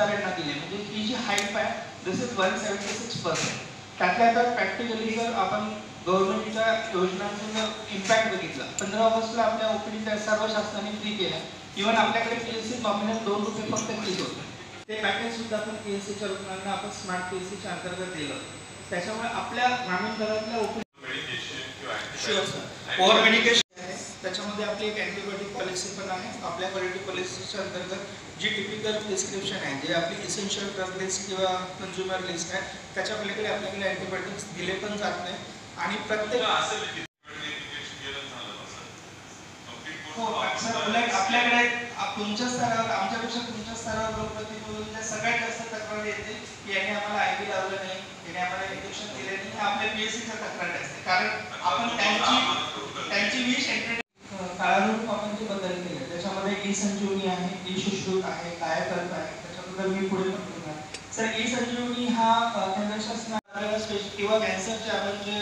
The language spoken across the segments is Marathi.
कर्मचाऱ्यांना दिले, म्हणजे ही जी हाईट आहे दिस इज 176%. त्यातल्या त्यात प्रॅक्टिकली जर आपण गव्हर्नमेंटच्या योजनांचा इम्पॅक्ट बघितला, 15 ऑगस्टला आपल्या ओपीडी सर्व शासनाने फ्री केल्या. इव्हन आपल्याकडे पीएससी नॉमिनल 2 रुपये फक्त फीस होतं. ते पॅकेज सुद्धा आपण पीएससीच्या रुग्णांना आपण स्मार्ट पीएससीच्या अंतर्गत दिलं. त्याच्यामुळे आपल्या ग्रामीण भागातल्या ओपीडी ओव्हर मेडिकेशन आहे, त्याच्यामध्ये आपली एक अँटीबायोटिक पॉलिसी पण आहे. आपल्या क्वालिटी पॉलिसीच्या अंतर्गत जी टिपिकल प्रिस्क्रिप्शन आहे, जे आपली इसेन्शियल ड्रग लिस्ट किंवा कंझ्युमर लिस्ट आहे, त्याच्या पलीकडे आपल्याकडे अँटीबायोटिक्स दिले पण जात नाही. आणि प्रत्येक आपल्याकडे तुमच्या स्तरावर, आमच्यापेक्षा तुमच्या स्तरावर लोकप्रतिनिधींच्या सगळ्यात जास्त तक्रार येते की याने आम्हाला आयपी लावलं नाही, याने आम्हाला इंजेक्शन दिले नाही. आपल्या पीएससीच्या तक्रार असते, कारण आपण त्यांची विश काळानुरूप आपण जे बदल केले. त्याच्यामध्ये ई संजीवनी आहे, ई शुश्रूत आहे, कायाकल्प आहे. त्याच्याबद्दल मी पुढे पण बोलणार. सर, ई संजीवनी हा केंद्र शासनाला किंवा कॅन्सरचे आपण जे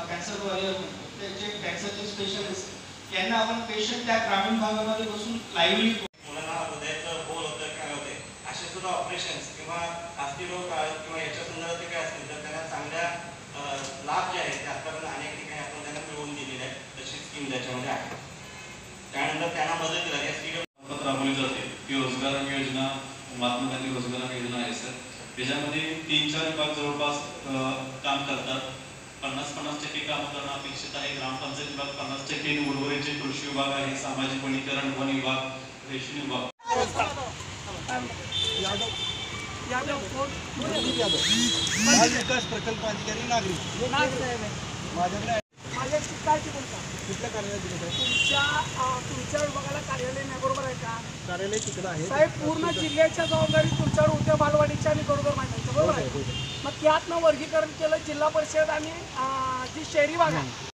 कॅन्सर वॉरियर म्हणतो, ते जे कॅन्सरचे स्पेशलिस्ट यांना आपण पेशंट त्या ग्रामीण भागामध्ये बसून लाईव्हली मुलांना हृदयाचं होल होतं काय होते असे सुद्धा ऑपरेशन्स किंवा अस्थिरोग किंवा याच्या संदर्भात काय असतील तर त्यांना चांगल्या लाभ जे आहेत ते आतापर्यंत अनेक ठिकाणी आपण त्यांना मिळवून दिलेले आहेत. तशी स्कीम त्याच्यामध्ये आहे. त्यानंतर त्यांना मदत केली स्कीम राबवली जाते ती रोजगार योजना, महात्मा गांधी रोजगार योजना आहे सर. त्याच्यामध्ये 3-4 विभाग जवळपास काम करतात. 50% कामं करणं अपेक्षित आहे. ग्रामपंचायत विभाग 50%, उर्वरित कृषी विभाग आहे, सामाजिक वनीकरण, वन विभाग, रेशन विभाग. विकास प्रकल्प अधिकारी नागरिक माझ्या काय बोलता कुठल्या कार्यालयात दिलं आहे? तुमच्या विभागाला कार्यालय नाही, बरोबर आहे का? कार्यालय तिकडं आहे साहेब. पूर्ण जिल्ह्याच्या जबाबदारी तुमच्यावर उद्या बालवाडीच्या आणि बरोबर माहिती, बरोबर आहे. मग त्यातनं वर्गीकरण केलं जिल्हा परिषद आणि जी शहरी भाग आहे